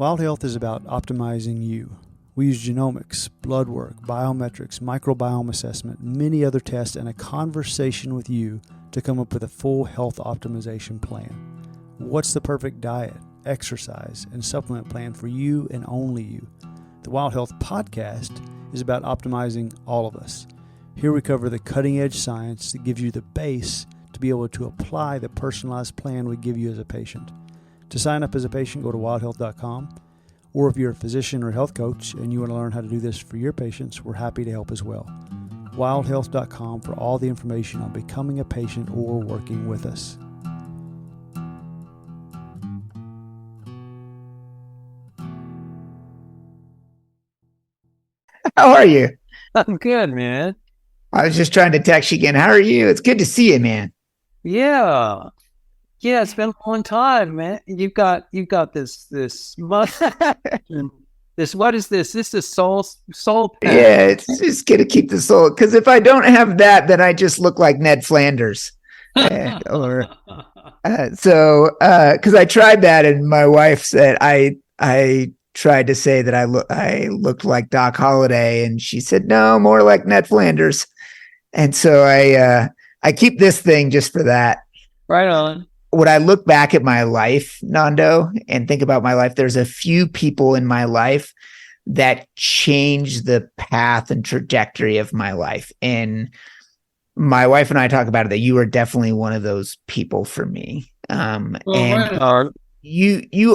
Wild Health is about optimizing you. We use genomics, blood work, biometrics, microbiome assessment, many other tests, and a conversation with you to come up with a full health optimization plan. What's the perfect diet, exercise, and supplement plan for you and only you? The Wild Health podcast is about optimizing all of us. Here we cover the cutting-edge science that gives you the base to be able to apply the personalized plan we give you as a patient. To sign up as a patient, go to wildhealth.com. Or if you're a physician or health coach and you want to learn how to do this for your patients, we're happy to help as well. Wildhealth.com for all the information on becoming a patient or working with us. How are you? I'm good, man. I was just trying to text you again. How are you? It's good to see you, man. Yeah. Yeah, it's been a long time, man. You've got this mustache. What is this? This is soul patch. Yeah, it's just gonna keep the soul. Because if I don't have that, then I just look like Ned Flanders. Because I tried that, and my wife said I tried to say that I looked like Doc Holliday, and she said no, more like Ned Flanders. And so I keep this thing just for that. Right on. When I look back at my life, Nando, and think about my life, there's a few people in my life that changed the path and trajectory of my life. And my wife and I talk about it, that you are definitely one of those people for me. You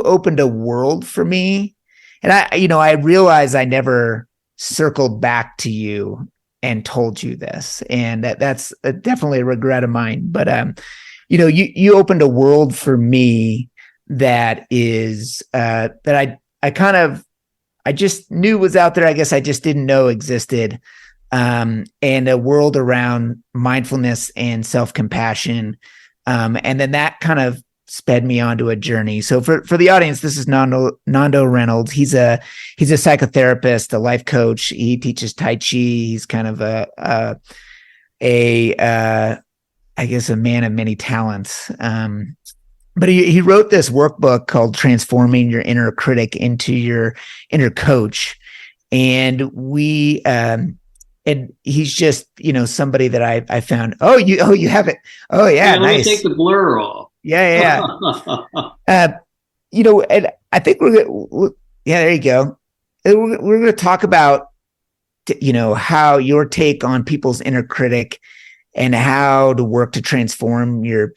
opened a world for me. And I realized I never circled back to you and told you this. And that's definitely a regret of mine. But you opened a world for me that is that I just knew was out there. I guess I just didn't know existed. And a world around mindfulness and self-compassion. And then that kind of sped me onto a journey. So for the audience, this is Nando Raynolds. He's a psychotherapist, a life coach. He teaches Tai Chi. He's kind of I guess a man of many talents. But he wrote this workbook called Transforming Your Inner Critic into Your Inner Coach. And and he's just, somebody that I found. Oh, you have it. Oh yeah. Nice. Let me take the blur off. Yeah. And I think there you go. We're going to talk about, how your take on people's inner critic and how to work to transform your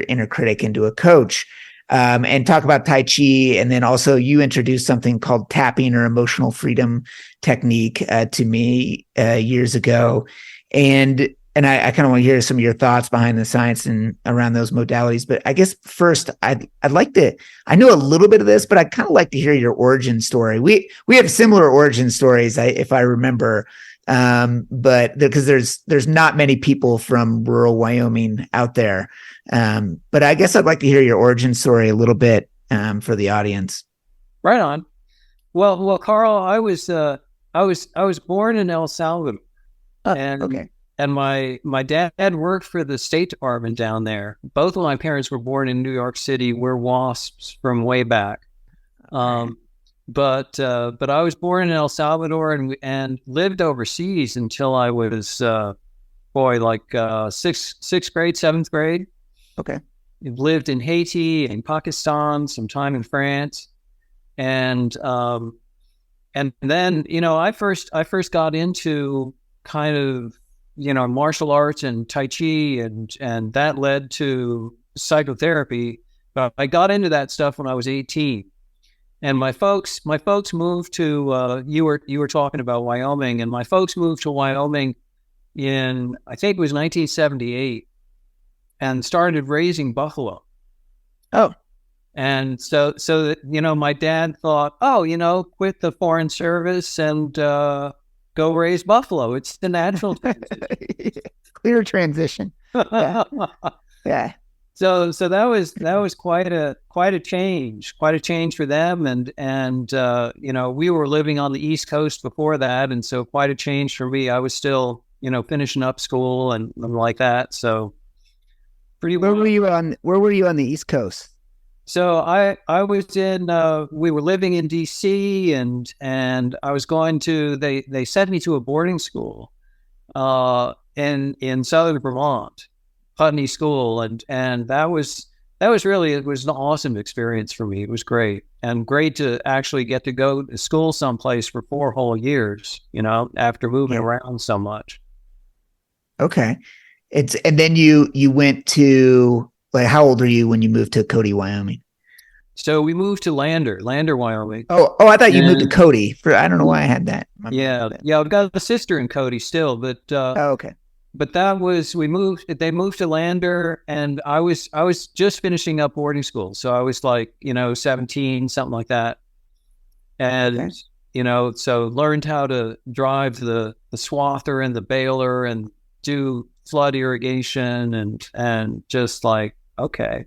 inner critic into a coach, and talk about Tai Chi. And then also you introduced something called tapping or emotional freedom technique to me years ago. And I kind of want to hear some of your thoughts behind the science and around those modalities. But I guess first I'd like to, I know a little bit of this, but I'd kind of like to hear your origin story. We have similar origin stories, if I remember. But because there's not many people from rural Wyoming out there. But I guess I'd like to hear your origin story a little bit, for the audience. Right on. Well, Carl, I was born in El Salvador. Okay. And my dad worked for the State Department down there. Both of my parents were born in New York City. We're WASPs from way back. But I was born in El Salvador and lived overseas until I was sixth grade, seventh grade. Okay. Lived in Haiti and Pakistan, some time in France, and then I first got into kind of martial arts and Tai Chi, and that led to psychotherapy. But I got into that stuff when I was 18. And my folks moved to, you were talking about Wyoming, and my folks moved to Wyoming in, I think it was 1978, and started raising buffalo. Oh. And so my dad thought, quit the Foreign Service and go raise buffalo. It's the natural transition. Clear transition. Yeah. Yeah. So that was quite a change for them, and we were living on the East Coast before that, and so quite a change for me. I was still finishing up school and like that. So pretty. Where were you on the East Coast? So I was in we were living in DC, and I was going to they sent me to a boarding school in southern Vermont, Putney School, and that was really, it was an awesome experience for me. It was great, and great to actually get to go to school someplace for 4 whole years, after moving around so much. Okay. And then you went to, like, how old are you when you moved to Cody, Wyoming? So we moved to Lander, Wyoming. Oh, I thought you moved to Cody. I don't know why I had that. Yeah. I've got a sister in Cody still, but okay. But that was, they moved to Lander, and I was just finishing up boarding school. So I was like, 17, something like that. And, Okay. So learned how to drive the swather and the baler and do flood irrigation and just like, okay.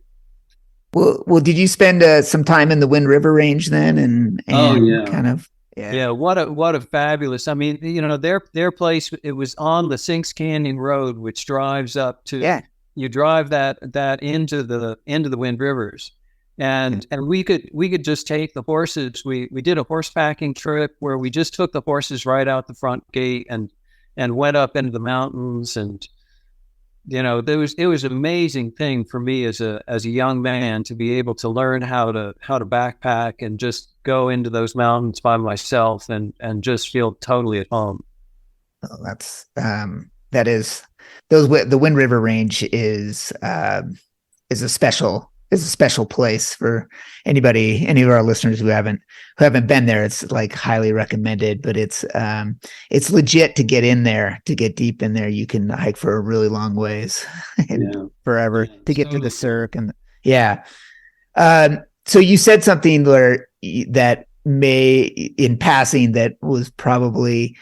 Well, did you spend some time in the Wind River Range then, and Oh, yeah. kind of, yeah, what a fabulous! I mean, their place. It was on the Sinks Canyon Road, which drives up to. You drive that into the Wind Rivers, and we could just take the horses. We did a horse packing trip where we just took the horses right out the front gate and went up into the mountains, and it was an amazing thing for me as a young man to be able to learn how to backpack and just go into those mountains by myself and just feel totally at home. Oh, that is the Wind River Range is a special place for any of our listeners who haven't been there. It's like highly recommended, but it's legit to get in there, to get deep in there. You can hike for a really long ways, forever to get to the cirque. And so you said something that may, in passing, that was probably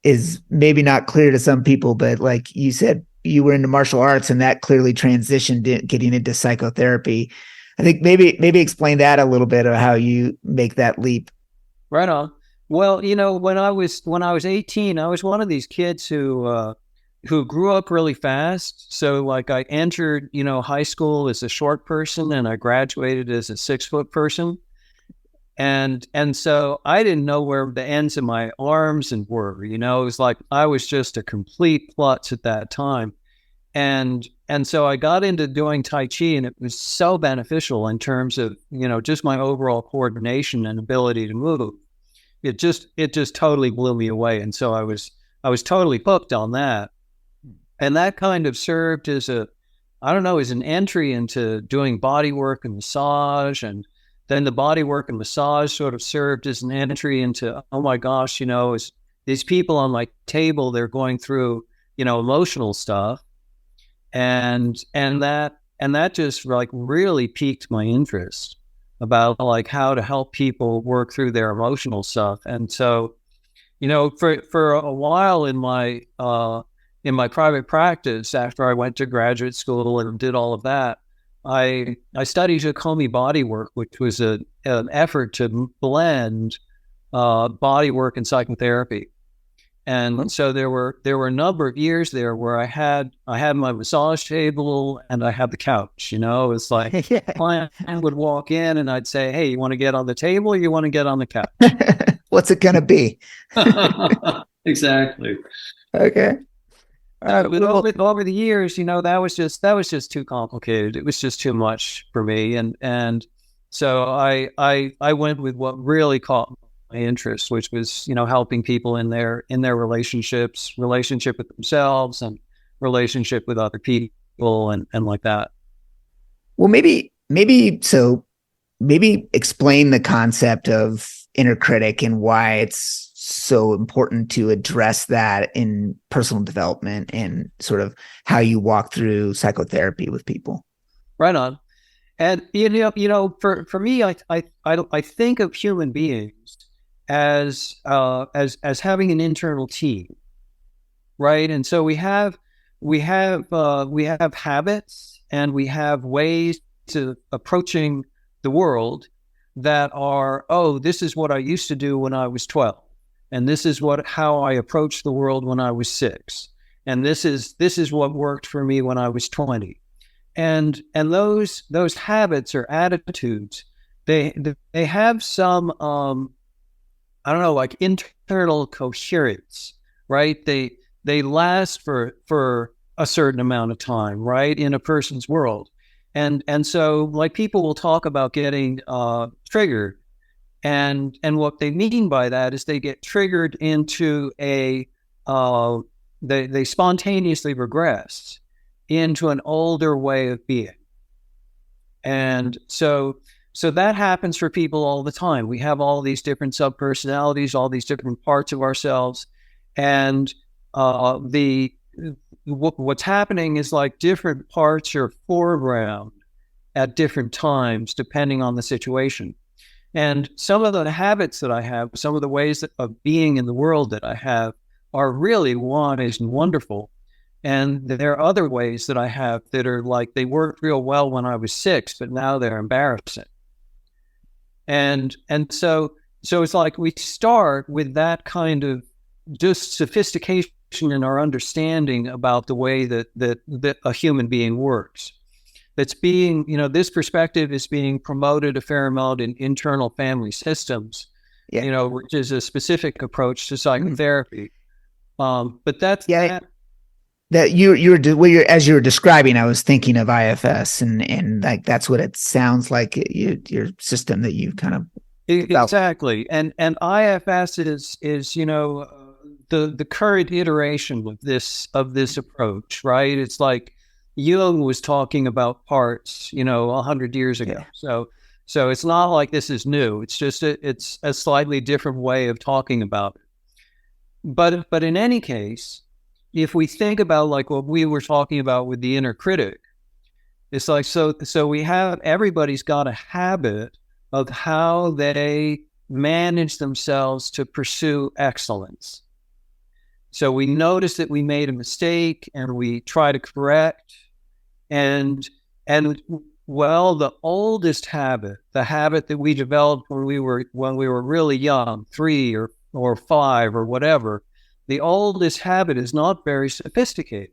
is maybe not clear to some people, but like you said, you were into martial arts, and that clearly transitioned getting into psychotherapy. I think maybe explain that a little bit of how you make that leap. Right on. Well, when I was 18, I was one of these kids who grew up really fast. So like I entered, high school as a short person, and I graduated as a 6-foot person. And so I didn't know where the ends of my arms were, it was like I was just a complete klutz at that time. And so I got into doing Tai Chi, and it was so beneficial in terms of, just my overall coordination and ability to move. It just totally blew me away. And so I was totally hooked on that. And that kind of served as as an entry into doing body work and massage. And then the body work and massage sort of served as an entry into, oh my gosh, as these people on my table, they're going through, emotional stuff. And that just like really piqued my interest about like how to help people work through their emotional stuff. And so, for a while in my private practice, after I went to graduate school and did all of that, I studied Hakomi body work, which was an effort to blend body work and psychotherapy. And so there were a number of years there where I had my massage table and I had the couch. It's like client would walk in and I'd say, "Hey, you want to get on the table or you want to get on the couch?" What's it gonna be? Exactly. Okay. But over the years, that was just too complicated. It was just too much for me, and so I went with what really caught my interest, which was helping people in their relationship with themselves and relationship with other people and like that. Well, maybe explain the concept of inner critic and why it's so important to address that in personal development and sort of how you walk through psychotherapy with people. Right on. And for me, I think of human beings as having an internal team, right? And so we have habits and we have ways to approaching the world that are, oh, this is what I used to do when I was 12. And this is how I approached the world when I was 6. And this is what worked for me when I was 20. and those habits or attitudes, they have some I don't know, like internal coherence, right? They last for a certain amount of time, right, in a person's world. And so, like, people will talk about getting triggered, and what they mean by that is they get triggered into they spontaneously regress into an older way of being. And so that happens for people all the time. We have all these different subpersonalities, all these different parts of ourselves, and what's happening is, like, different parts are foreground at different times depending on the situation. And some of the habits that I have, some of the ways of being in the world that I have, are really wise and wonderful. And there are other ways that I have that are like, they worked real well when I was 6, but now they're embarrassing. And so it's like we start with that kind of just sophistication in our understanding about the way that a human being works. That's being, this perspective is being promoted a fair amount in internal family systems, which is a specific approach to psychotherapy. But that's that as you were describing, I was thinking of IFS, and like that's what it sounds like, your system that you kind of exactly. And IFS is the current iteration of this approach, right? It's like Jung was talking about parts, 100 years ago. Yeah. So it's not like this is new. It's just it's a slightly different way of talking about it. But in any case, if we think about, like, what we were talking about with the inner critic, it's like, so we have, everybody's got a habit of how they manage themselves to pursue excellence. So we notice that we made a mistake and we try to correct. And well, the oldest habit, the habit that we developed when we were really young, 3 or 5 or whatever, the oldest habit is not very sophisticated.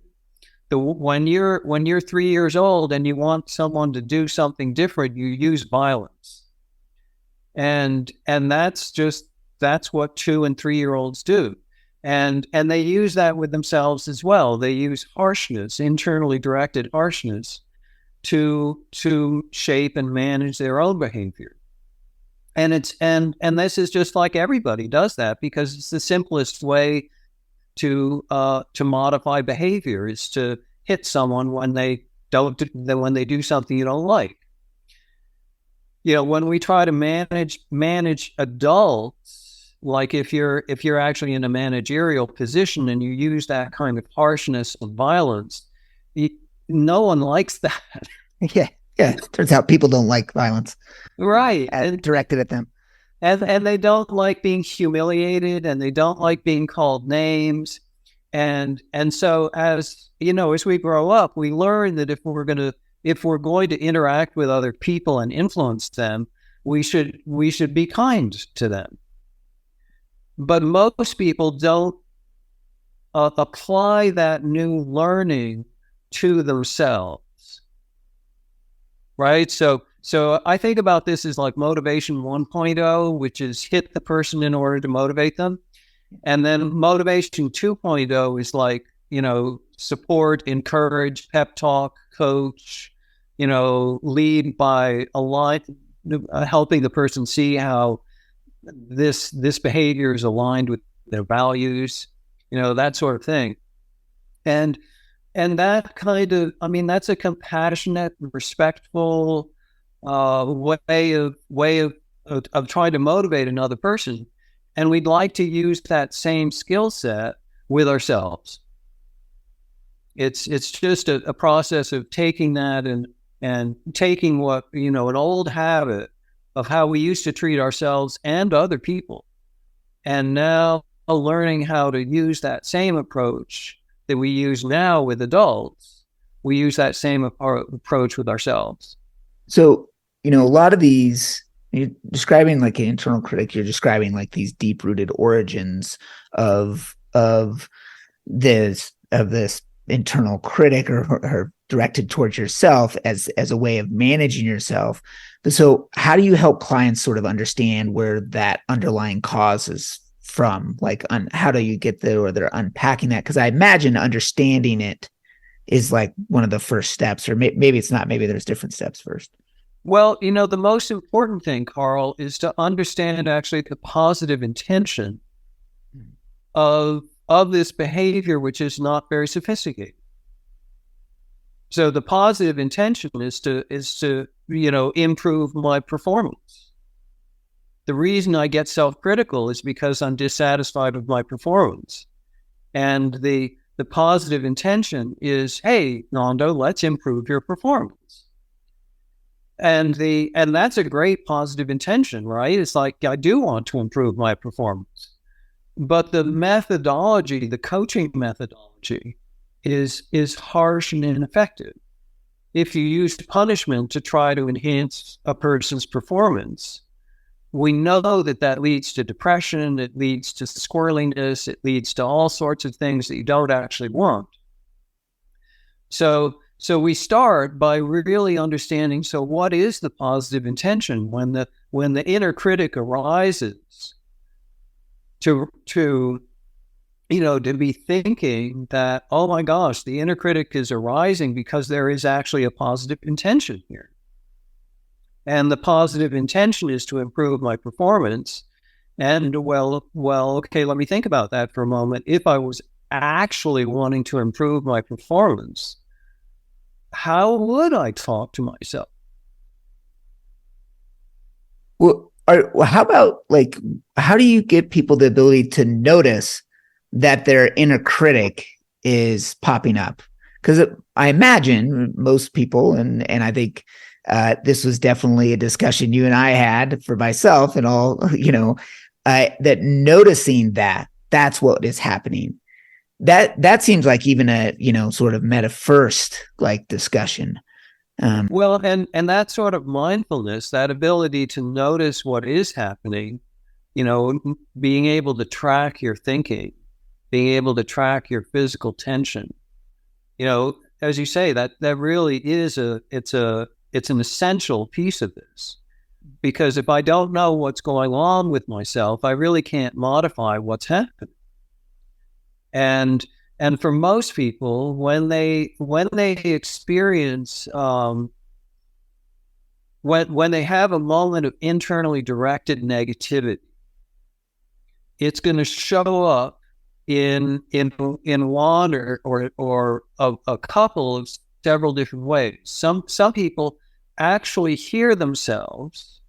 When you're 3 years old and you want someone to do something different, you use violence. And that's what 2 and 3-year-olds do. And they use that with themselves as well. They use harshness, internally directed harshness, to shape and manage their own behavior. And this is just like, everybody does that because it's the simplest way to modify behavior, is to hit someone when they do something you don't like. When we try to manage adults, like if you're actually in a managerial position and you use that kind of harshness and violence, no one likes that. Yeah. Turns out people don't like violence, right? And directed at them, and they don't like being humiliated, and they don't like being called names. And so, as we grow up, we learn that if we're going to interact with other people and influence them, we should be kind to them. But most people don't apply that new learning to themselves, right? So I think about this as like motivation 1.0, which is hit the person in order to motivate them. And then motivation 2.0 is like, support, encourage, pep talk, coach, lead by helping the person see how this behavior is aligned with their values, that sort of thing. And that kind of, that's a compassionate, respectful way of trying to motivate another person. And we'd like to use that same skill set with ourselves. It's just a process of taking that and taking what, an old habit of how we used to treat ourselves and other people, and now learning how to use that same approach that we use now with adults. We use that same approach with ourselves. So, a lot of these, you're describing like an internal critic, you're describing like these deep-rooted origins of this internal critic or directed towards yourself as a way of managing yourself. But so how do you help clients sort of understand where that underlying cause is from? Like, how do you get there, or they're unpacking that? Because I imagine understanding it is like one of the first steps, or maybe it's not. Maybe there's different steps first. Well, the most important thing, Carl, is to understand actually the positive intention of this behavior, which is not very sophisticated. So the positive intention is to improve my performance. The reason I get self-critical is because I'm dissatisfied with my performance. And the positive intention is, hey, Nando, let's improve your performance. And that's a great positive intention, right? It's like, I do want to improve my performance. But the methodology, the coaching methodology, is harsh and ineffective. If you use punishment to try to enhance a person's performance, we know that leads to depression, it leads to squirreliness, it leads to all sorts of things that you don't actually want. So we start by really understanding, so what is the positive intention when the inner critic arises to be thinking that, oh my gosh, the inner critic is arising because there is actually a positive intention here. And the positive intention is to improve my performance. And well, okay, let me think about that for a moment. If I was actually wanting to improve my performance, how would I talk to myself? Well, how about, like, how do you give people the ability to notice that their inner critic is popping up? Because I imagine most people, and I think this was definitely a discussion you and I had for myself and all, that noticing that's what is happening. That seems like even a, sort of meta first like discussion. Well, and that sort of mindfulness, that ability to notice what is happening, being able to track your thinking, being able to track your physical tension, as you say, that really is it's an essential piece of this. Because if I don't know what's going on with myself, I really can't modify what's happening. And for most people, when they experience, when they have a moment of internally directed negativity, it's going to show up in one or a couple of several different ways. Some people actually hear themselves.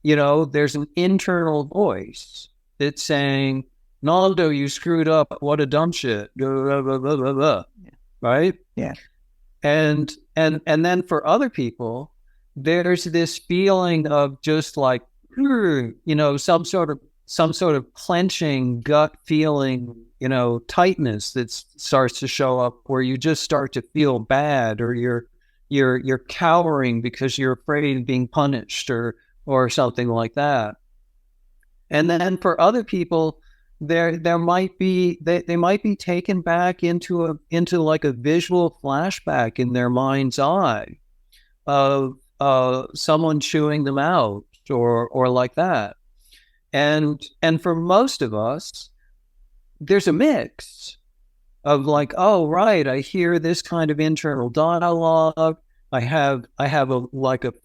There's an internal voice that's saying, Nando, you screwed up. What a dumb shit. Blah, blah, blah, blah, blah. Right? Yeah. And then for other people, there's this feeling of just like, some sort of clenching gut feeling, tightness that starts to show up, where you just start to feel bad, or you're cowering because you're afraid of being punished or something like that. And then for other people, there might be they might be taken back into like a visual flashback in their mind's eye of someone chewing them out or like that. And for most of us, there's a mix of like, oh right, I hear this kind of internal dialogue. I have a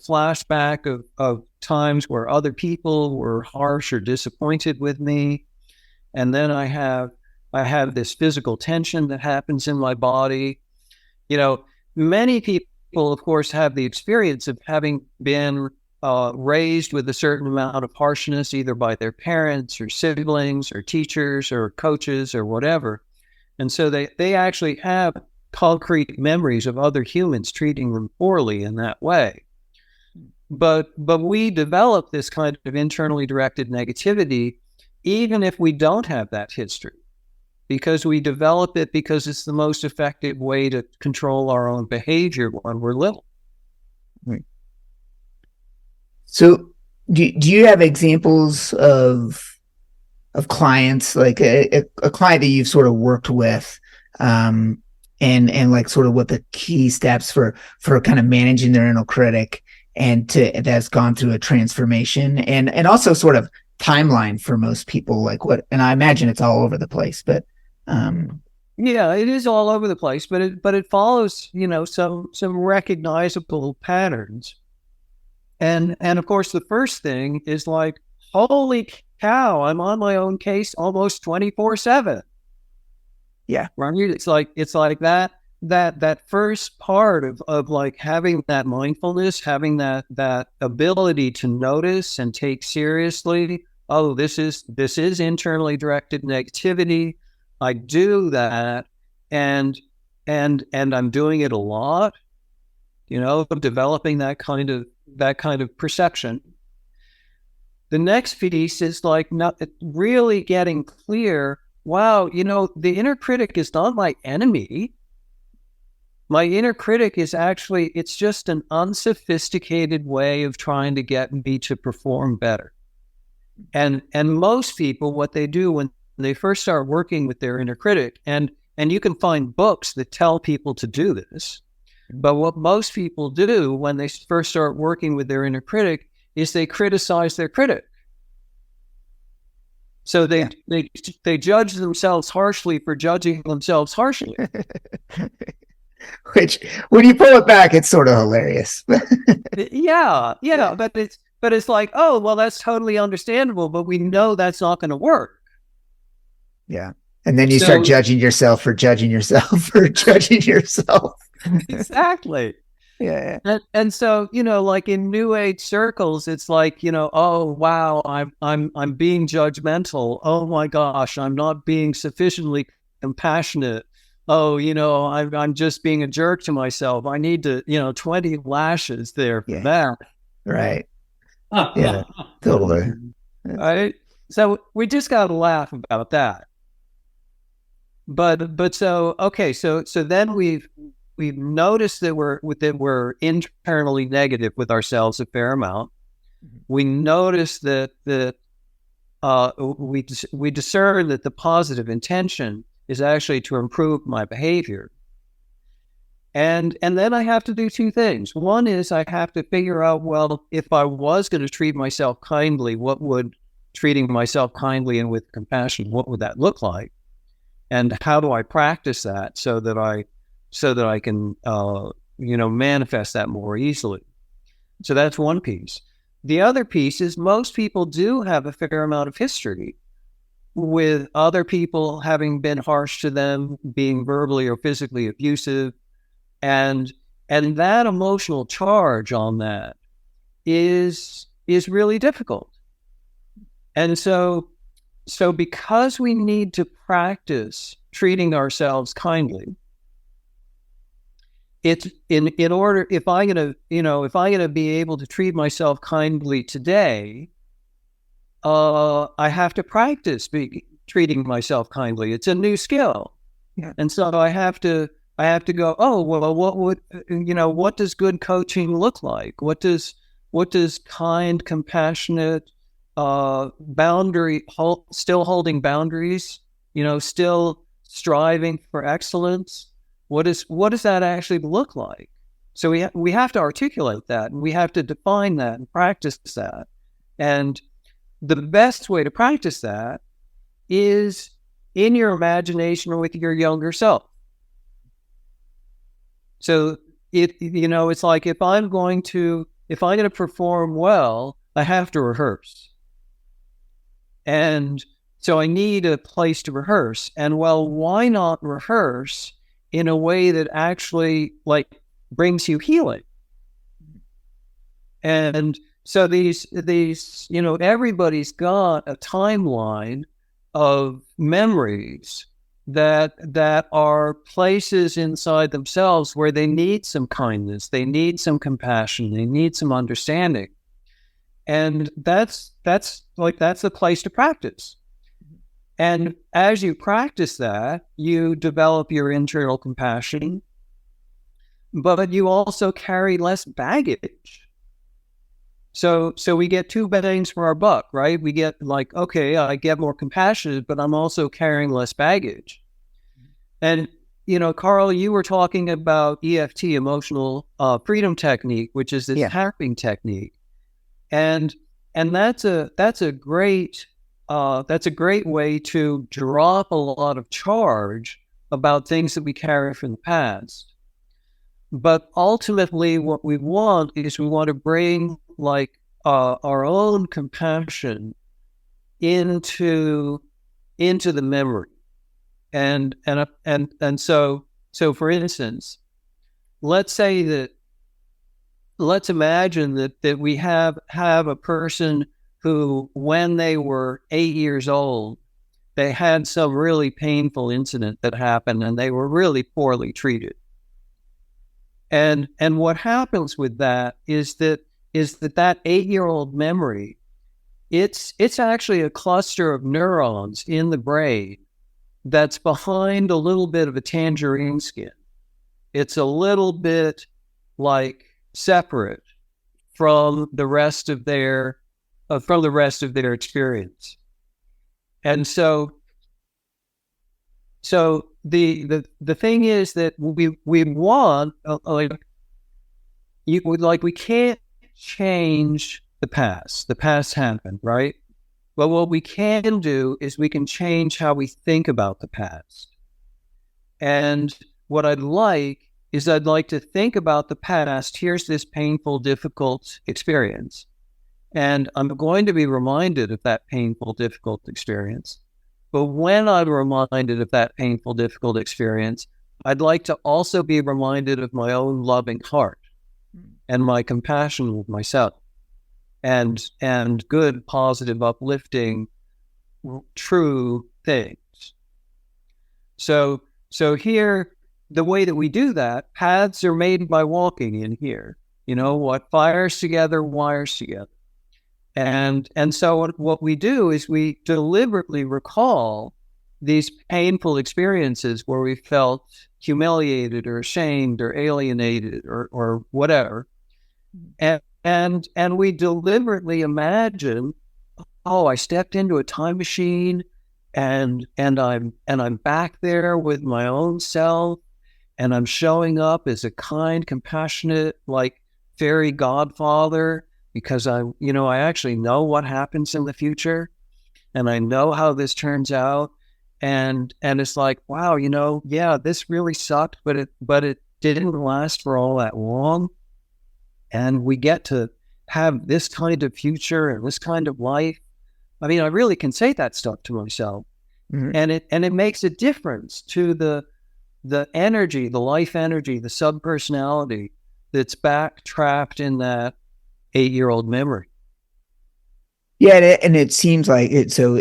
flashback of times where other people were harsh or disappointed with me. And then I have this physical tension that happens in my body. Many people, of course, have the experience of having been raised with a certain amount of harshness, either by their parents or siblings or teachers or coaches or whatever. And so they actually have concrete memories of other humans treating them poorly in that way. But we develop this kind of internally directed negativity even if we don't have that history, because we develop it because it's the most effective way to control our own behavior when we're little. Right. So do you have examples of clients, like a client that you've sort of worked with, and like sort of what the key steps for kind of managing their inner critic and that's gone through a transformation, and also sort of timeline for most people, like what, and I imagine it's all over the place, but yeah, it is all over the place, but it follows, some recognizable patterns. And of course, the first thing is like, holy cow, I'm on my own case almost 24/7. Yeah. Right. It's like that first part of like having that mindfulness, having that ability to notice and take seriously, oh, this is internally directed negativity. I do that, and I'm doing it a lot, developing that kind of perception. The next piece is like not really getting clear. Wow, the inner critic is not my enemy. My inner critic is actually, it's just an unsophisticated way of trying to get me to perform better. And most people, what they do when they first start working with their inner critic, and you can find books that tell people to do this, but what most people do when they first start working with their inner critic is they criticize their critic. So they judge themselves harshly for judging themselves harshly. Which, when you pull it back, it's sort of hilarious. yeah, but it's like, oh, well, that's totally understandable, but we know that's not going to work. Yeah, and then you start judging yourself for judging yourself for judging yourself. Exactly. Yeah. And so, like in New Age circles, it's like, oh wow, I'm being judgmental. Oh my gosh, I'm not being sufficiently compassionate. Oh, I'm just being a jerk to myself. I need to, 20 lashes there for that. Right. Yeah. Totally. Right. So we just got to laugh about that. But so okay, so then we've noticed that we're internally negative with ourselves a fair amount. We notice that we discern that the positive intention is actually to improve my behavior. And then I have to do two things. One is I have to figure out, well, if I was going to treat myself kindly, what would treating myself kindly and with compassion, what would that look like? And how do I practice that so that I can, manifest that more easily? So that's one piece. The other piece is most people do have a fair amount of history with other people having been harsh to them, being verbally or physically abusive. And that emotional charge on that is really difficult. And so because we need to practice treating ourselves kindly, it's in order, if I'm gonna be able to treat myself kindly today, I have to practice treating myself kindly. It's a new skill. Yeah. And so I have to go, oh, well, what does good coaching look like? What does kind, compassionate, still holding boundaries, still striving for excellence. What does that actually look like? So we have to articulate that, and we have to define that and practice that. And the best way to practice that is in your imagination or with your younger self. So it's like if I'm going to perform well, I have to rehearse. And so I need a place to rehearse. And well, why not rehearse in a way that actually like brings you healing? And so these everybody's got a timeline of memories that are places inside themselves where they need some kindness, they need some compassion, they need some understanding. And that's the place to practice. And as you practice that, you develop your internal compassion, but you also carry less baggage. So we get two bangs for our buck, right? We get like, okay, I get more compassionate, but I'm also carrying less baggage. And Carl, you were talking about EFT, emotional freedom technique, which is this tapping technique, and that's a great way to drop a lot of charge about things that we carry from the past. But ultimately, what we want to bring like our own compassion into the memory, and so for instance, let's imagine that we have a person who, when they were 8 years old, they had some really painful incident that happened, and they were really poorly treated. And what happens with that is that 8-year-old memory, it's actually a cluster of neurons in the brain that's behind a little bit of a tangerine skin. It's a little bit like separate from the rest of their experience. And so the thing is that we want we can't change the past. The past happened, right? But what we can do is we can change how we think about the past. And what I'd like to think about the past. Here's this painful, difficult experience. And I'm going to be reminded of that painful, difficult experience. But when I'm reminded of that painful, difficult experience, I'd like to also be reminded of my own loving heart and my compassion with myself and good, positive, uplifting, true things. So here, the way that we do that, paths are made by walking in here. What fires together, wires together. And so what we do is we deliberately recall these painful experiences where we felt humiliated or ashamed or alienated or whatever. And we deliberately imagine, oh, I stepped into a time machine and I'm back there with my own self, and I'm showing up as a kind, compassionate, like fairy godfather, because I actually know what happens in the future, and I know how this turns out, and it's like, wow, this really sucked, but it didn't last for all that long, and we get to have this kind of future and this kind of life. I mean, I really can say that stuff to myself, and it makes a difference to the energy, the life energy, the subpersonality that's back trapped in that 8-year-old memory. Yeah, and it seems like it. So,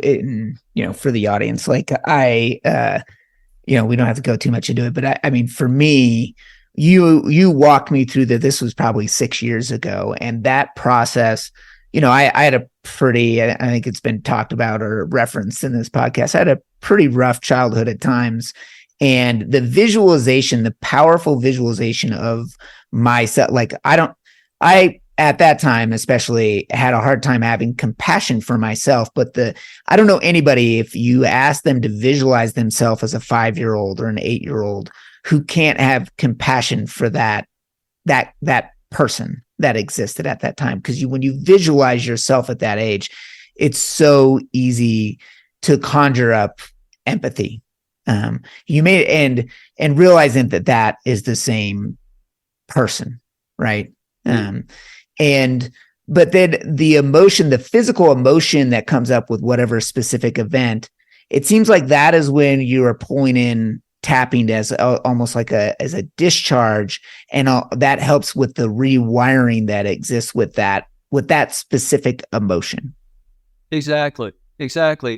for the audience, like we don't have to go too much into it, but I mean, for me, you walked me through that. This was probably 6 years ago, and that process. I had a pretty, I think it's been talked about or referenced in this podcast. I had a pretty rough childhood at times, and the visualization, the powerful visualization of myself, like I at that time especially had a hard time having compassion for myself. But I don't know anybody, if you ask them to visualize themselves as a 5-year-old or an 8-year-old, who can't have compassion for that person that existed at that time. Because when you visualize yourself at that age, it's so easy to conjure up empathy. You may and realizing that is the same person, right? But then the emotion, the physical emotion that comes up with whatever specific event, it seems like that is when you are pulling in, tapping as almost like as a discharge, and that helps with the rewiring that exists with that specific emotion. Exactly.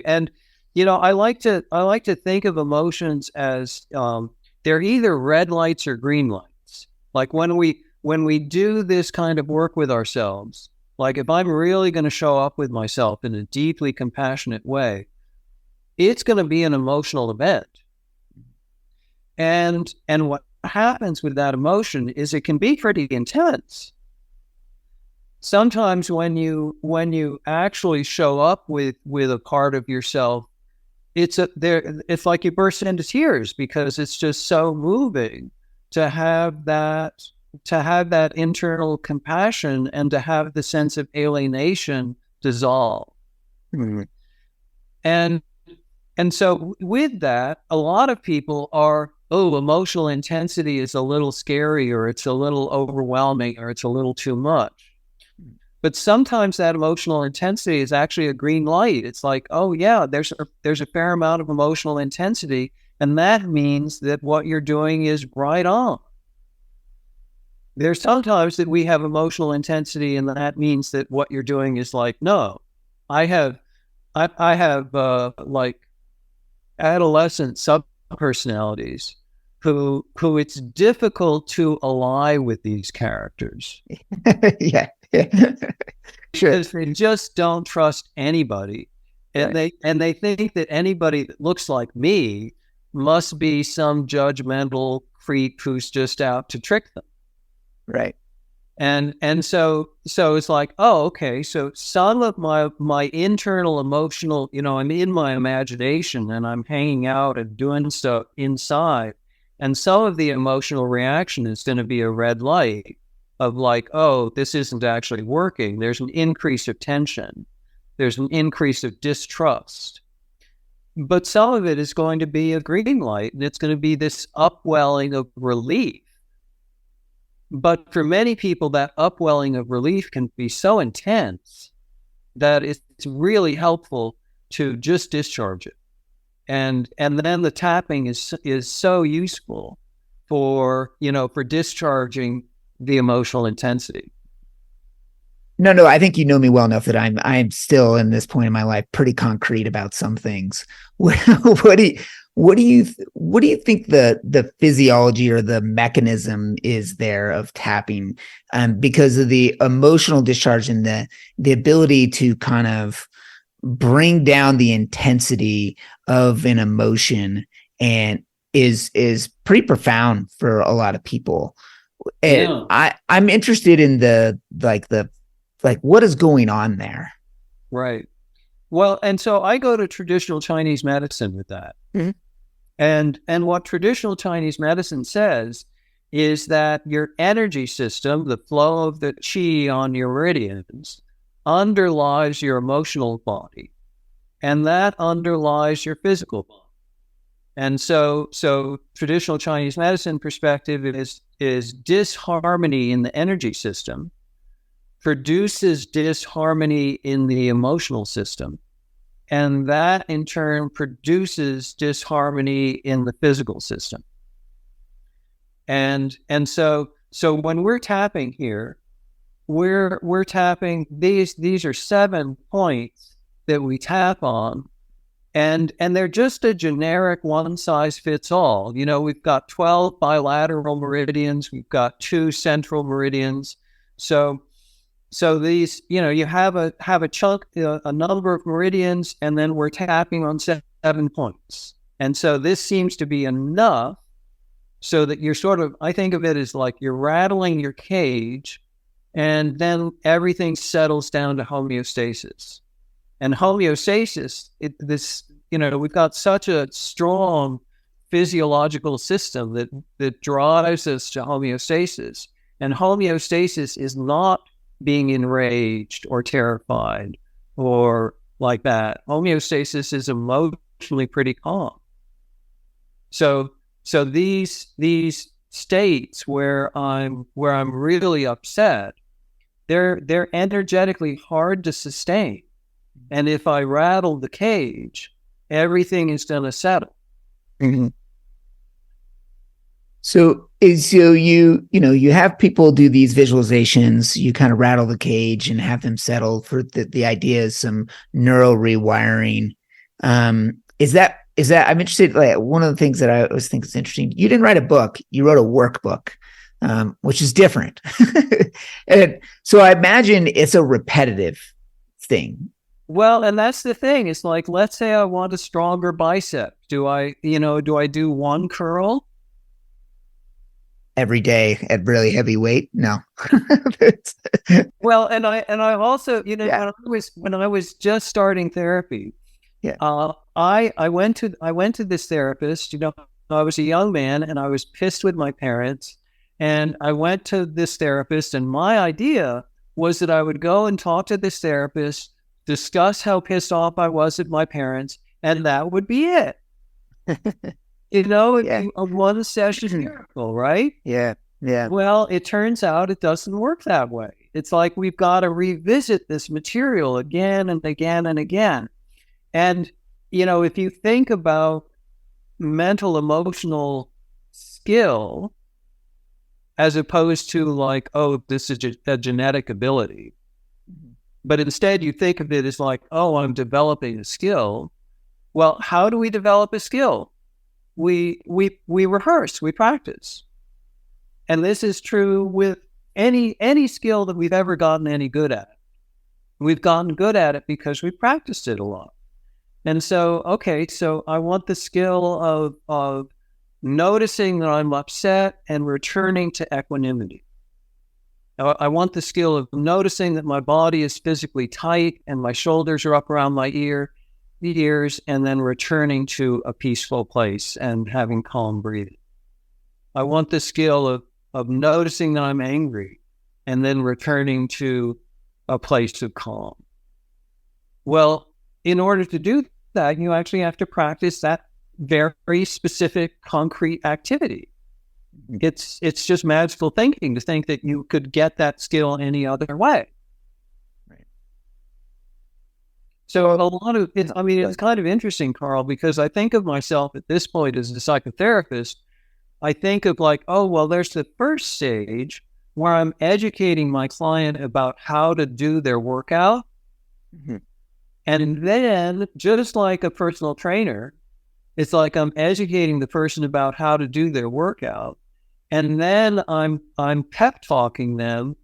And I like to think of emotions as they're either red lights or green lights. Like when we do this kind of work with ourselves, like if I'm really going to show up with myself in a deeply compassionate way, it's going to be an emotional event. And what happens with that emotion is it can be pretty intense. Sometimes when you actually show up with a part of yourself it's like you burst into tears because it's just so moving to have that internal compassion and to have the sense of alienation dissolve. Mm-hmm. And so with that, a lot of people are, oh, emotional intensity is a little scary, or it's a little overwhelming, or it's a little too much. But sometimes that emotional intensity is actually a green light. It's like, oh yeah, there's a fair amount of emotional intensity, and that means that what you're doing is right on. There's sometimes that we have emotional intensity, and that means that what you're doing is like, no, I have like adolescent subpersonalities who it's difficult to ally with these characters. Yeah. Sure. Because they just don't trust anybody. And Right. they think that anybody that looks like me must be some judgmental freak who's just out to trick them. Right. And so it's like, oh, okay, so some of my internal emotional, I'm in my imagination and I'm hanging out and doing stuff inside, and some of the emotional reaction is going to be a red light of like, oh, this isn't actually working. There's an increase of tension. There's an increase of distrust. But some of it is going to be a green light, and it's going to be this upwelling of relief. But for many people, that upwelling of relief can be so intense that it's really helpful to just discharge it. And then the tapping is so useful for discharging the emotional intensity. No, I think you know me well enough that I'm still in this point in my life pretty concrete about some things. What do you think the physiology or the mechanism is there of tapping, because of the emotional discharge and the ability to kind of bring down the intensity of an emotion, and is pretty profound for a lot of people. And Yeah. I'm interested in the what is going on there. Right. Well, and so I go to traditional Chinese medicine with that. Mm-hmm. And what traditional Chinese medicine says is that your energy system, the flow of the qi on your meridians, underlies your emotional body, and that underlies your physical body. And so traditional Chinese medicine perspective is disharmony in the energy system produces disharmony in the emotional system. And that in turn produces disharmony in the physical system. And so when we're tapping here, we're tapping these are 7 points that we tap on, and they're just a generic one size fits all. We've got 12 bilateral meridians, we've got 2 central meridians. So these, you have a chunk, a number of meridians, and then we're tapping on 7 points. And so this seems to be enough so that you're I think of it as like you're rattling your cage, and then everything settles down to homeostasis. And homeostasis, we've got such a strong physiological system that drives us to homeostasis. And homeostasis is not being enraged or terrified or like that. Homeostasis is emotionally pretty calm. So these states where I'm really upset, they're energetically hard to sustain. And if I rattle the cage, everything is going to settle. Mm-hmm. So you have people do these visualizations, you kind of rattle the cage and have them settle. For the idea is some neural rewiring. Is that I'm interested, like one of the things that I always think is interesting, you didn't write a book, you wrote a workbook, which is different. And so I imagine it's a repetitive thing. Well, and that's the thing. It's like, let's say I want a stronger bicep. Do I do one curl every day at really heavy weight? No. Well, and I also, when I was just starting therapy, Yeah. I went to this therapist. I was a young man and I was pissed with my parents, and I went to this therapist, and my idea was that I would go and talk to this therapist, discuss how pissed off I was at my parents, and that would be it. Yeah. A one session miracle, right? Yeah. Yeah. Well, it turns out it doesn't work that way. It's like we've got to revisit this material again and again and again. And, if you think about mental emotional skill as opposed to like, oh, this is a genetic ability, but instead you think of it as like, oh, I'm developing a skill. Well, how do we develop a skill? We rehearse, we practice. And this is true with any skill that we've ever gotten any good at. We've gotten good at it because we practiced it a lot. And so I want the skill of noticing that I'm upset and returning to equanimity. I want the skill of noticing that my body is physically tight and my shoulders are up around my ears, and then returning to a peaceful place and having calm breathing. I want the skill of noticing that I'm angry and then returning to a place of calm. Well, in order to do that, you actually have to practice that very specific, concrete activity. It's just magical thinking to think that you could get that skill any other way. Right. So a lot of it, it's kind of interesting, Carl, because I think of myself at this point as a psychotherapist. I think of like, oh, well, there's the first stage where I'm educating my client about how to do their workout. Mm-hmm. And then, just like a personal trainer, it's like I'm educating the person about how to do their workout. And then I'm pep talking them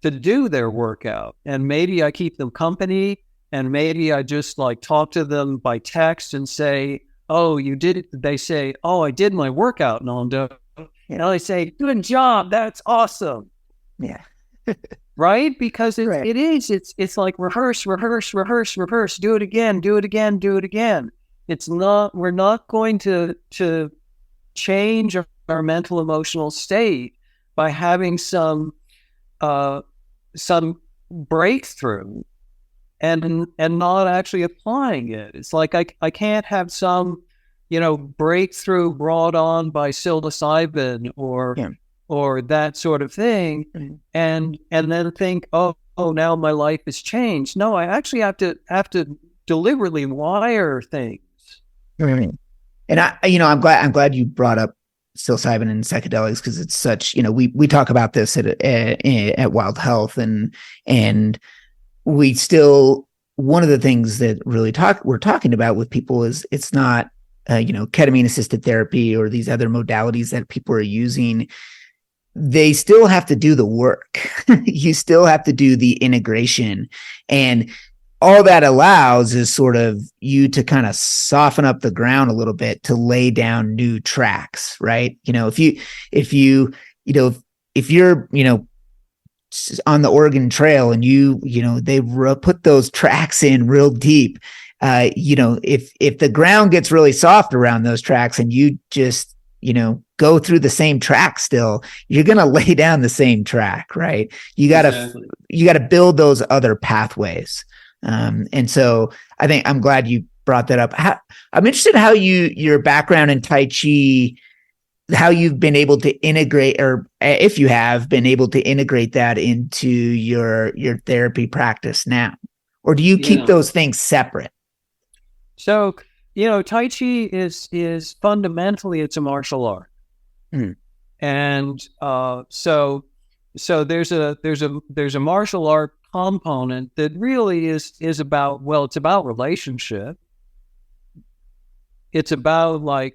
to do their workout. And maybe I keep them company, and maybe I just like talk to them by text and say, oh, you did it. They say, oh, I did my workout, Nando. And I say, good job. That's awesome. Yeah. Right? Because Right. It's like rehearse. Do it again. We're not going to change our mental emotional state by having some breakthrough and not actually applying it. It's like I can't have some, breakthrough brought on by psilocybin or that sort of thing, and then think, oh, now my life has changed. No, I actually have to deliberately wire things. And I'm glad you brought up psilocybin and psychedelics, because it's such, we talk about this at Wild Health, and we still, one of the things that really we're talking about with people is it's not ketamine assisted therapy or these other modalities that people are using. They still have to do the work. You still have to do the integration, and all that allows is sort of you to kind of soften up the ground a little bit to lay down new tracks, right? If you're on the Oregon Trail and they put those tracks in real deep, if the ground gets really soft around those tracks and you just go through the same track still, you're going to lay down the same track, right? You got to build those other pathways. And so I think I'm glad you brought that up. I'm interested in how your background in Tai Chi, how you've been able to integrate, or if you have been able to integrate that into your therapy practice now, or do you keep those things separate? So, Tai Chi is fundamentally, it's a martial art. And so there's a martial art component that really is about, it's about relationship. It's about like,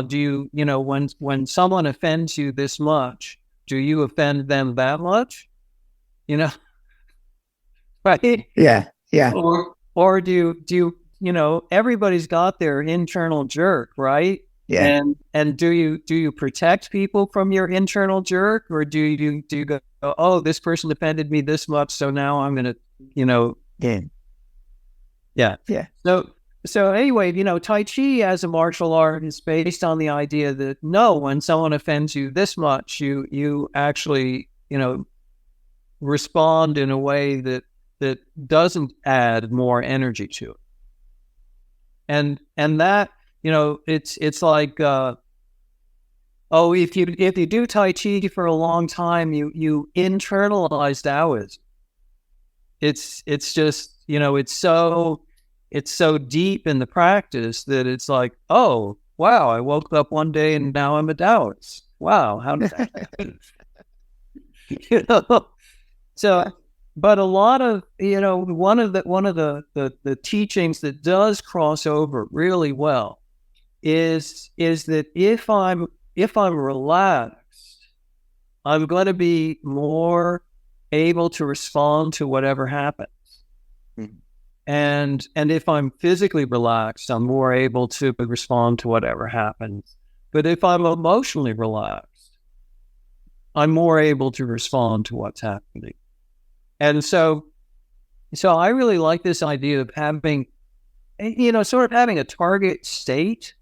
do you, when someone offends you this much, do you offend them that much? Right? Yeah. Yeah. Or do you, everybody's got their internal jerk, right? Yeah. And do you protect people from your internal jerk, or do you go, oh, this person offended me this much, so now I'm gonna, Yeah. Yeah. Yeah. anyway, Tai Chi as a martial art is based on the idea that no, when someone offends you this much, you actually, respond in a way that doesn't add more energy to it. And that, it's like, if you do Tai Chi for a long time, you internalize Taoism. It's just, it's so deep in the practice that it's like, oh, wow, I woke up one day and now I'm a Taoist. Wow, how did that happen? So, but a lot of, one of the teachings that does cross over really well is that if I'm relaxed, I'm going to be more able to respond to whatever happens. Mm-hmm. And if I'm physically relaxed, I'm more able to respond to whatever happens. But if I'm emotionally relaxed, I'm more able to respond to what's happening. And so I really like this idea of having, sort of having a target state.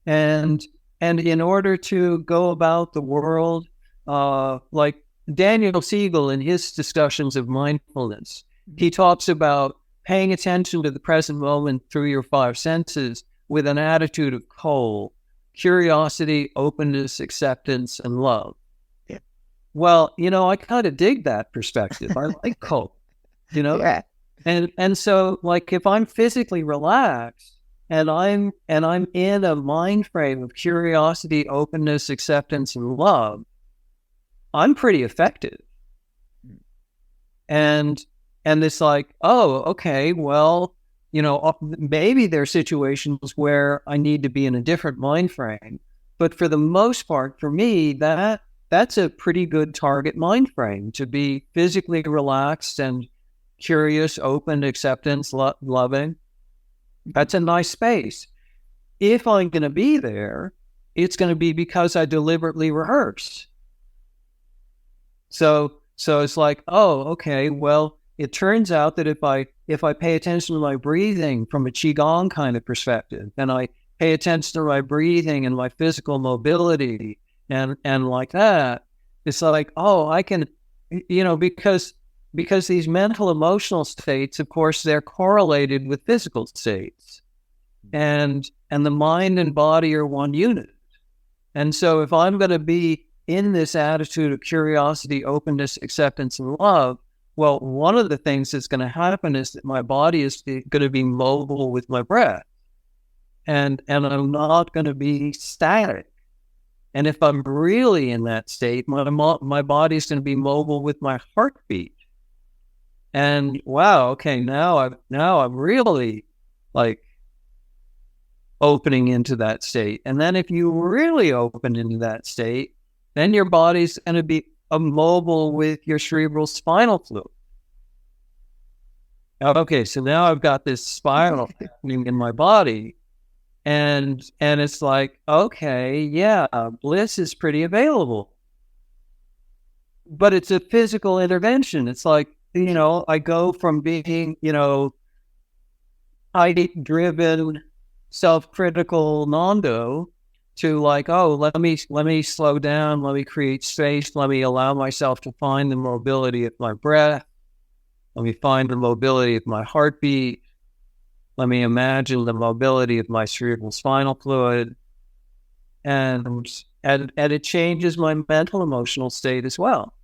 And in order to go about the world, like Daniel Siegel in his discussions of mindfulness, he talks about paying attention to the present moment through your five senses with an attitude of curiosity, openness, acceptance, and love. Yeah. Well, I kind of dig that perspective. I like cold, Yeah. And so, like, if I'm physically relaxed and I'm in a mind frame of curiosity, openness, acceptance, and love, I'm pretty effective. And it's like, oh, okay, well, maybe there are situations where I need to be in a different mind frame. But for the most part, for me, that's a pretty good target mind frame, to be physically relaxed and curious, open, acceptance, loving. That's a nice space. If I'm going to be there, it's going to be because I deliberately rehearse. So it's like, oh, okay, well, it turns out that if I pay attention to my breathing from a Qigong kind of perspective, and I pay attention to my breathing and my physical mobility and like that, it's like, oh, I can, because these mental emotional states, of course, they're correlated with physical states, and the mind and body are one unit. And so if I'm going to be in this attitude of curiosity, openness, acceptance, and love, well, one of the things that's going to happen is that my body is going to be mobile with my breath, and I'm not going to be static. And if I'm really in that state, my body is going to be mobile with my heartbeat. And wow, okay, now I'm really like opening into that state. And then if you really open into that state, then your body's going to be mobile with your cerebral spinal fluid. Okay, so now I've got this spiral happening in my body, and it's like, okay, yeah, bliss is pretty available, but it's a physical intervention. It's like, I go from being, height-driven, self-critical Nando to like, oh, let me slow down, let me create space, let me allow myself to find the mobility of my breath, let me find the mobility of my heartbeat, let me imagine the mobility of my cerebral spinal fluid, and it changes my mental emotional state as well.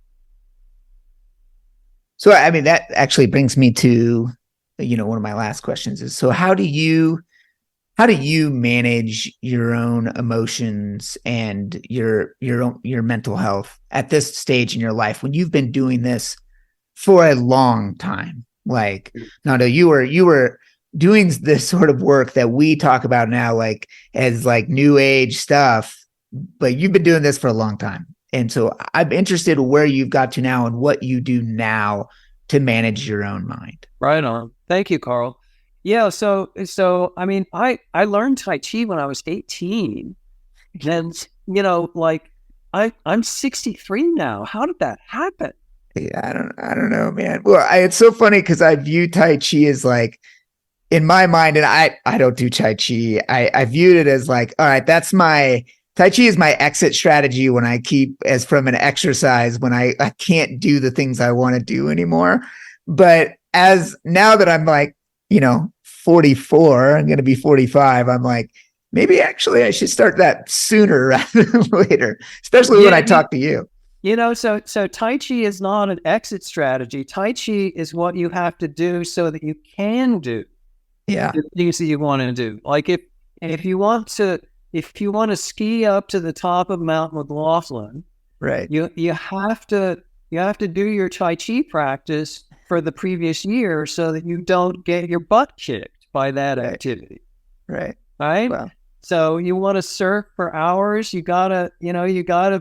So, I mean, that actually brings me to, one of my last questions is, so how do you manage your own emotions and your mental health at this stage in your life when you've been doing this for a long time? Like, Nando, you were doing this sort of work that we talk about now, like as like new age stuff, but you've been doing this for a long time. And so I'm interested where you've got to now and what you do now to manage your own mind. Right on. Thank you, Carl. Yeah. So I mean, I learned Tai Chi when I was 18, and like I'm 63 now. How did that happen? Yeah, I don't know, man. Well, it's so funny because I view Tai Chi as like in my mind, and I don't do Tai Chi. I viewed it as like, all right, that's my Tai Chi is my exit strategy when I keep as from an exercise when I can't do the things I want to do anymore. But as now that I'm like, 44, I'm going to be 45. I'm like, maybe actually I should start that sooner rather than later, especially when I talk to you. So Tai Chi is not an exit strategy. Tai Chi is what you have to do so that you can do the things that you want to do. Like if you want to ski up to the top of Mount McLaughlin, right? You have to do your Tai Chi practice for the previous year so that you don't get your butt kicked by that activity. Right. Wow. So you want to surf for hours, you gotta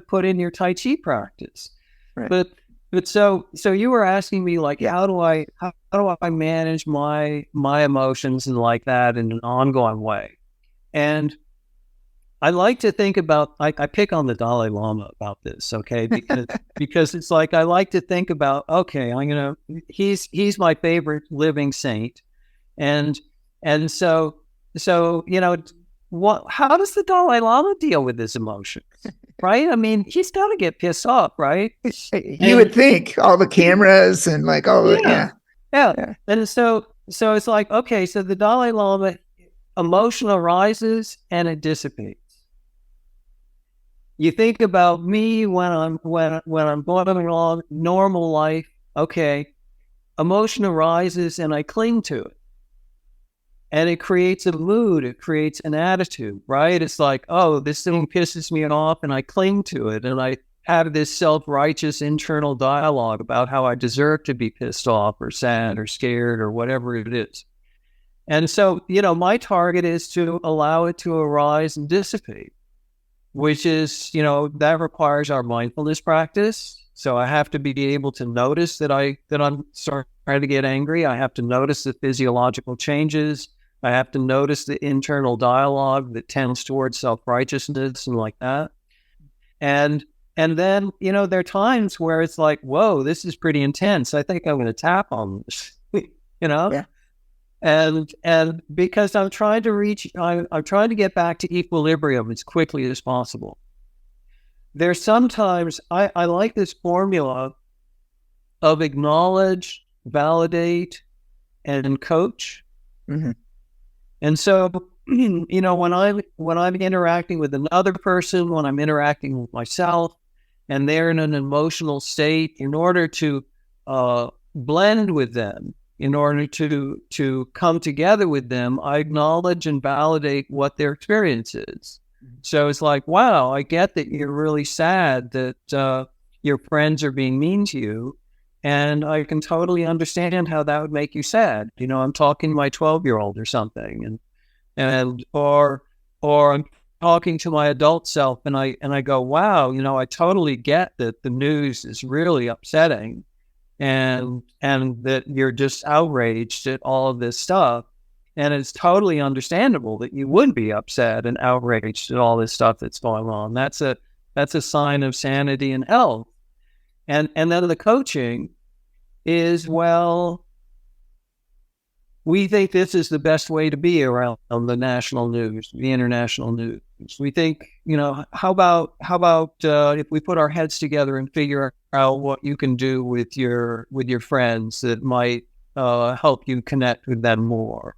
put in your Tai Chi practice. Right. But so you were asking me like, how do I manage my emotions and like that in an ongoing way? And I like to think about, I pick on the Dalai Lama about this, okay? Because it's like, I like to think about, okay, he's my favorite living saint. And so, how does the Dalai Lama deal with this emotion? Right? I mean, he's got to get pissed off, right? You would think all the cameras and like all yeah. And so it's like, okay, so the Dalai Lama, emotion arises and it dissipates. You think about me when I'm going along normal life. Okay, emotion arises and I cling to it, and it creates a mood. It creates an attitude, right? It's like, oh, this thing pisses me off, and I cling to it, and I have this self-righteous internal dialogue about how I deserve to be pissed off or sad or scared or whatever it is. And so, my target is to allow it to arise and dissipate, which is, that requires our mindfulness practice. So I have to be able to notice that I'm starting to get angry. I have to notice the physiological changes. I have to notice the internal dialogue that tends towards self-righteousness and like that. And then, there are times where it's like, whoa, this is pretty intense. I think I'm going to tap on this, Yeah. And because I'm trying to get back to equilibrium as quickly as possible. There's sometimes, I like this formula of acknowledge, validate, and coach. Mm-hmm. And so, when I'm interacting with another person, when I'm interacting with myself, and they're in an emotional state, in order to blend with them, in order to come together with them, I acknowledge and validate what their experience is. So it's like, wow, I get that you're really sad that your friends are being mean to you. And I can totally understand how that would make you sad. I'm talking to my 12-year-old or something, or I'm talking to my adult self, and I go, wow, I totally get that the news is really upsetting, and that you're just outraged at all of this stuff. And it's totally understandable that you would be upset and outraged at all this stuff that's going on. That's a sign of sanity and health. And then the coaching is, well, we think this is the best way to be around the national news, the international news. We think, how about if we put our heads together and figure out what you can do with your friends that might help you connect with them more.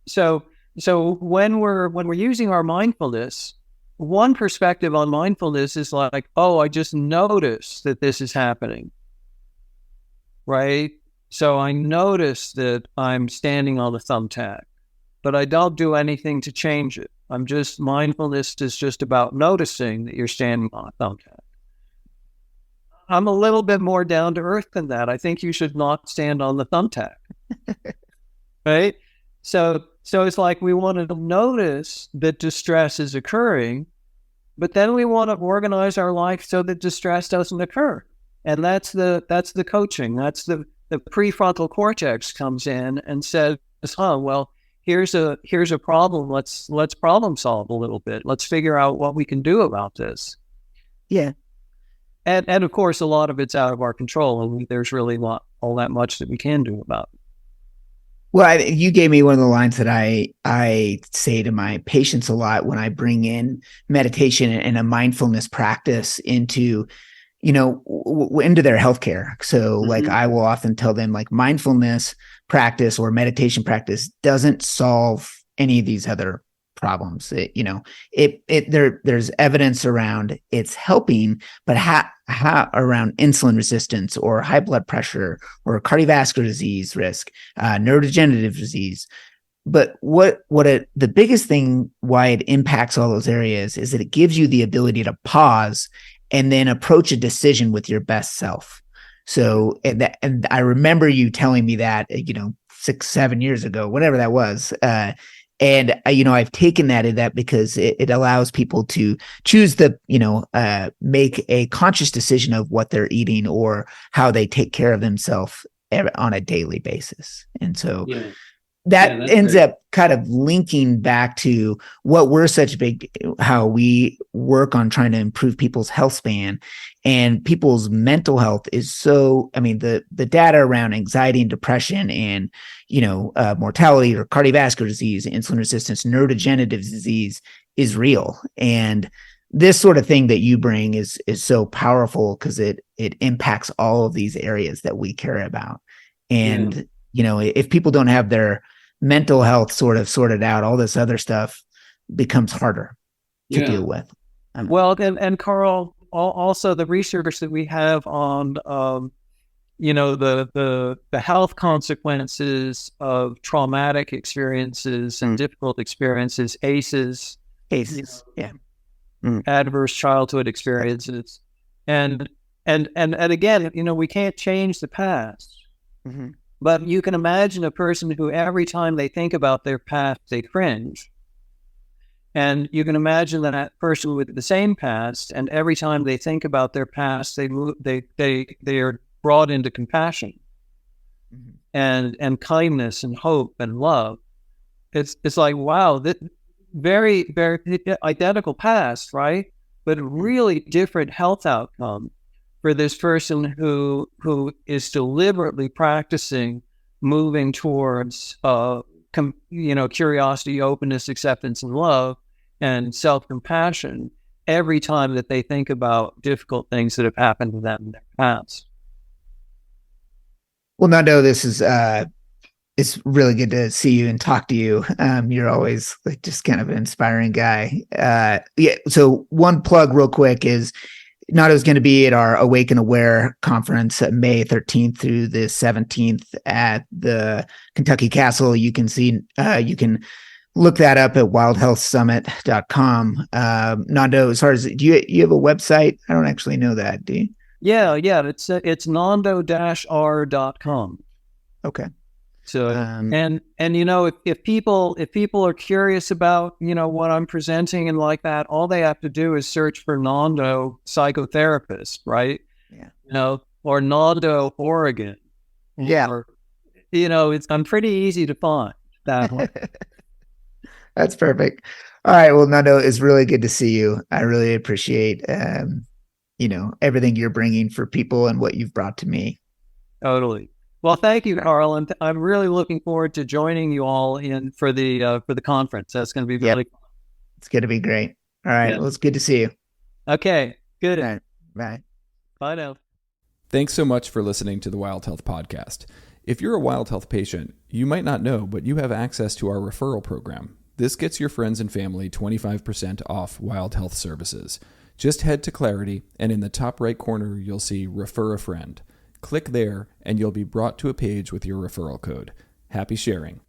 So when we're using our mindfulness, one perspective on mindfulness is like, oh, I just noticed that this is happening, right? So I notice that I'm standing on a thumbtack, but I don't do anything to change it. Mindfulness is just about noticing that you're standing on a thumbtack. I'm a little bit more down to earth than that. I think you should not stand on the thumbtack. Right? So it's like we want to notice that distress is occurring, but then we want to organize our life so that distress doesn't occur. And that's the coaching. That's the prefrontal cortex comes in and says, well, here's a problem. Let's problem solve a little bit. Let's figure out what we can do about this. Yeah. And of course, a lot of it's out of our control, and there's really not all that much that we can do about it. Well, you gave me one of the lines that I say to my patients a lot when I bring in meditation and a mindfulness practice into, into their healthcare. So like I will often tell them like mindfulness practice or meditation practice doesn't solve any of these other problems. There's evidence around it's helping, but how around insulin resistance or high blood pressure or cardiovascular disease risk, neurodegenerative disease. But the biggest thing why it impacts all those areas is that it gives you the ability to pause and then approach a decision with your best self. So, and I remember you telling me that, 6-7 years ago, whatever that was. I've taken that in that because it allows people to choose make a conscious decision of what they're eating or how they take care of themselves on a daily basis. And so that ends up kind of linking back to what we're how we work on trying to improve people's health span, and people's mental health is the data around anxiety and depression and, mortality or cardiovascular disease, insulin resistance, neurodegenerative disease is real. And this sort of thing that you bring is so powerful because it impacts all of these areas that we care about. And, if people don't have their mental health sort of sorted out, all this other stuff becomes harder to deal with. Well, and Carl, also the research that we have on, the health consequences of traumatic experiences and difficult experiences, ACEs, adverse childhood experiences, and again, we can't change the past. Mm-hmm. But you can imagine a person who every time they think about their past, they cringe. And you can imagine that person with the same past, and every time they think about their past, they are brought into compassion and kindness and hope and love. It's like, wow, that very, very identical past, right? But really different health outcome for this person who is deliberately practicing moving towards curiosity, openness, acceptance, and love, and self-compassion every time that they think about difficult things that have happened to them in their past. Well, Nando, this is it's really good to see you and talk to you. You're always like just kind of an inspiring guy. So one plug real quick is Nando's going to be at our Awake and Aware conference at May 13th through the 17th at the Kentucky Castle. You can look that up at wildhealthsummit.com. Nando, as far as, do you have a website? I don't actually know that. Do you? Yeah. It's nando-r.com. Okay. So, if people are curious about, what I'm presenting and like that, all they have to do is search for Nando psychotherapist, right? Yeah. Or Nando Oregon. Yeah. Or, I'm pretty easy to find that one. That's perfect. All right. Well, Nando, it's really good to see you. I really appreciate, everything you're bringing for people and what you've brought to me. Totally. Well, thank you, Carl, and I'm really looking forward to joining you all in for the conference. That's going to be really fun. It's going to be great. All right. Well, it's good to see you. Okay. Good. All right. Bye. Bye now. Thanks so much for listening to the Wild Health Podcast. If you're a Wild Health patient, you might not know, but you have access to our referral program. This gets your friends and family 25% off Wild Health services. Just head to Clarity, and in the top right corner, you'll see Refer a Friend. Click there, and you'll be brought to a page with your referral code. Happy sharing.